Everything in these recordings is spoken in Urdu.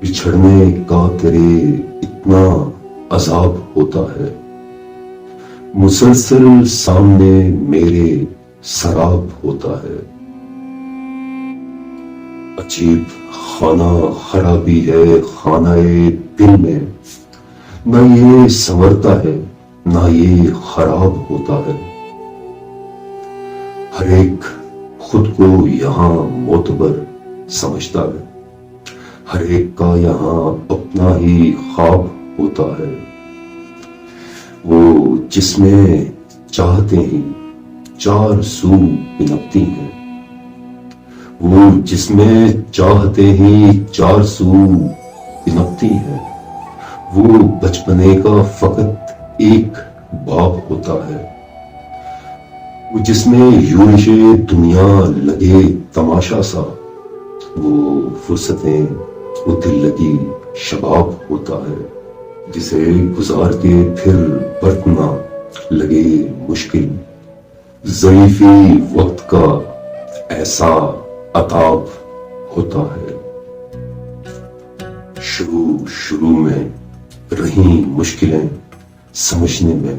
بچھڑنے کا تیرے اتنا عذاب ہوتا ہے، مسلسل سامنے میرے سراب ہوتا ہے۔ عجیب خانہ خرابی ہے خانہ دل میں، نہ یہ سنورتا ہے نہ یہ خراب ہوتا ہے۔ ہر ایک خود کو یہاں معتبر سمجھتا ہے، ہر ایک کا یہاں اپنا ہی خواب ہوتا ہے۔ وہ جس میں چاہتے ہی چار سو پنپتی ہیں، وہ جس میں چاہتے ہی چار سو پنپتی ہیں، وہ بچپنے کا فقط ایک باپ ہوتا ہے۔ وہ جس میں یورش دنیا لگے تماشا سا، وہ فرصتیں وہ دل لگی شباب ہوتا ہے۔ جسے گزار کے پھر برتنا لگے مشکل، ضعیفی وقت کا ایسا عطاب ہوتا ہے۔ شروع میں رہیں مشکلیں سمجھنے میں،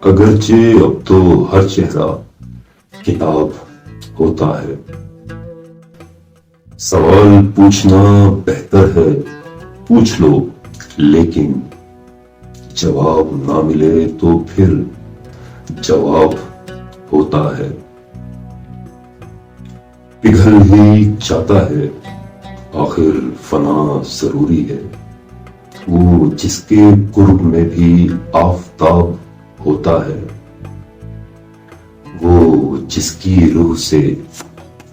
اگرچہ اب تو ہر چہرہ کتاب ہوتا ہے۔ سوال پوچھنا بہتر ہے پوچھ لو، لیکن جواب نہ ملے تو پھر جواب ہوتا ہے۔ پگھل ہی جاتا ہے، آخر فنا ضروری ہے۔ وہ جس کے قرب میں بھی آفتاب ہوتا ہے، وہ جس کی روح سے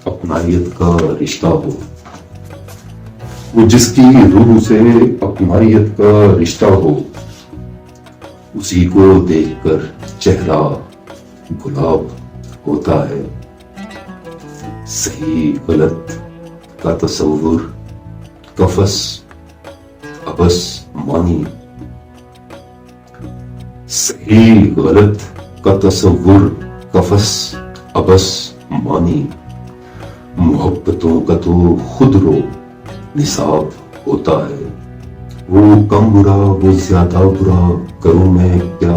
اپنائیت کا رشتہ ہو، وہ جس کی روح سے اپنائیت کا رشتہ ہو، اسی کو دیکھ کر چہرہ گلاب ہوتا ہے۔ صحیح غلط کا تصور قفس ابس مانی، صحیح غلط کا تصور قفس ابس مانی، محبتوں کا تو خود رو نصاب ہوتا ہے۔ وہ کم برا وہ زیادہ برا کروں میں کیا،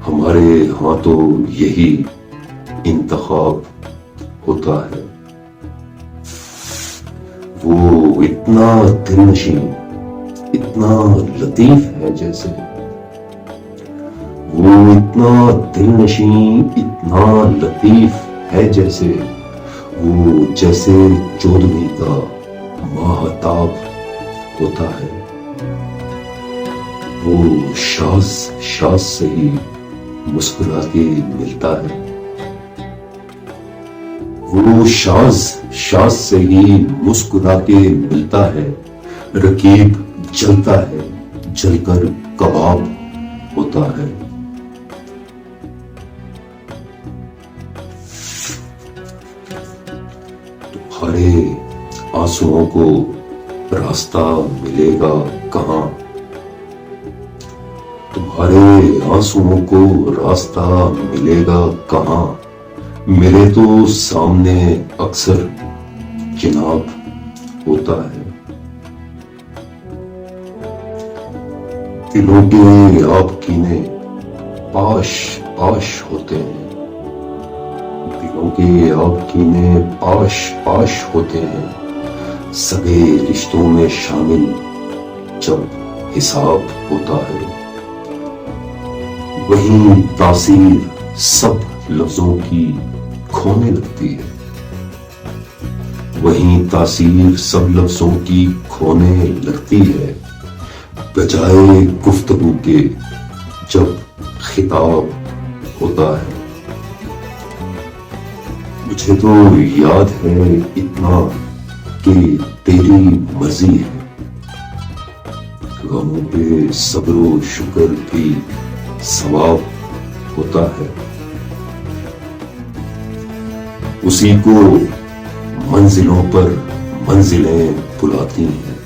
ہمارے ہاں تو یہی انتخاب ہوتا ہے۔ وہ اتنا دل نشین اتنا لطیف ہے جیسے، وہ اتنا دل نشین اتنا لطیف ہے جیسے، وہ جیسے چودھویں کا ماہتاب ہوتا ہے۔ وہ شاز سے ہی مسکرا کے ملتا ہے، وہ شاز سے ہی مسکرا کے ملتا ہے۔ رقیب جلتا ہے جل کر کباب ہوتا ہے۔ تمہارے آنسوؤں کو راستہ ملے گا کہاں، تمہارے آنسوؤں کو راستہ ملے گا کہاں، میرے تو سامنے اکثر جناب ہوتا ہے۔ دلوں کے آپ کینے پاش پاش ہوتے ہیں، دلوں کے آپ کینے پاش پاش ہوتے ہیں، سگے رشتوں میں شامل جب حساب ہوتا ہے۔ وہیں تاثیر سب لفظوں کی کھونے لگتی ہے، وہیں تاثیر سب لفظوں کی کھونے لگتی ہے، بجائے گفتگو کے جب خطاب ہوتا ہے۔ مجھے تو یاد ہے اتنا کہ تیری مرضی ہے، غموں پہ صبر و شکر بھی ثواب ہوتا ہے۔ اسی کو منزلوں پر منزلیں بلاتی ہیں،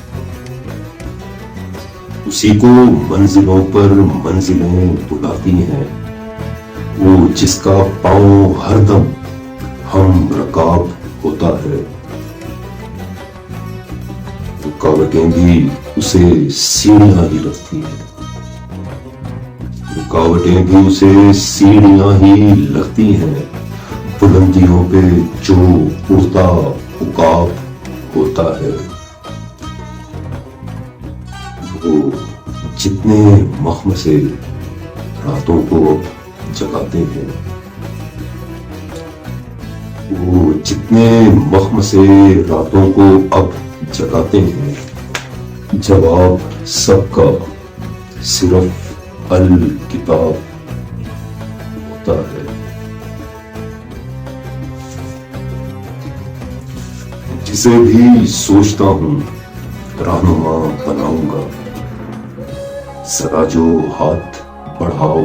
اسی کو منزلوں پر منزلیں بلاتی ہیں، وہ جس کا پاؤں ہر دم ہم رکاب ہوتا ہے۔ رکاوٹیں بھی اسے سیڑھیاں ہی لگتی ہیں، رکاوٹیں بھی اسے سیڑھیاں ہی لگتی ہیں، بلندیوں پہ جو اڑتا عقاب ہوتا ہے، وہ جتنے مخمصے راتوں کو جگاتے ہیں، وہ جتنے مخمصے راتوں کو اب جگاتے ہیں، جواب سب کا صرف الکتاب ہوتا ہے۔ جسے بھی سوچتا ہوں رہنما بناؤں گا، ذرا جو ہاتھ بڑھاؤ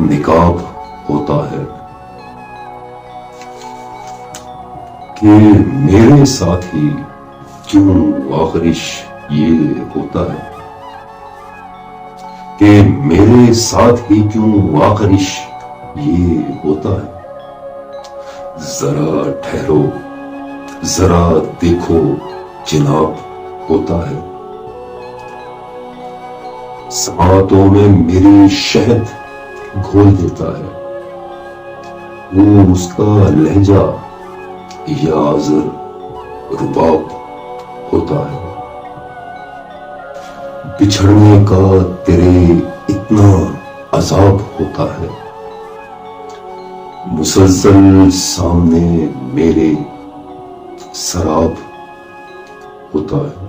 نقاب ہوتا ہے، کہ میرے ساتھ ہی کیوں آخرش یہ ہوتا ہے، کہ میرے ساتھ ہی کیوں آخرش یہ ہوتا ہے، ذرا ٹھہرو ذرا دیکھو جناب ہوتا ہے، سماعتوں میں میری شہد گھول دیتا ہے، وہ اس کا لہجہ یا آذر رباب ہوتا ہے، بچھڑنے کا تیرے اتنا عذاب ہوتا ہے، مسلسل سامنے میرے سراب ہوتا ہے۔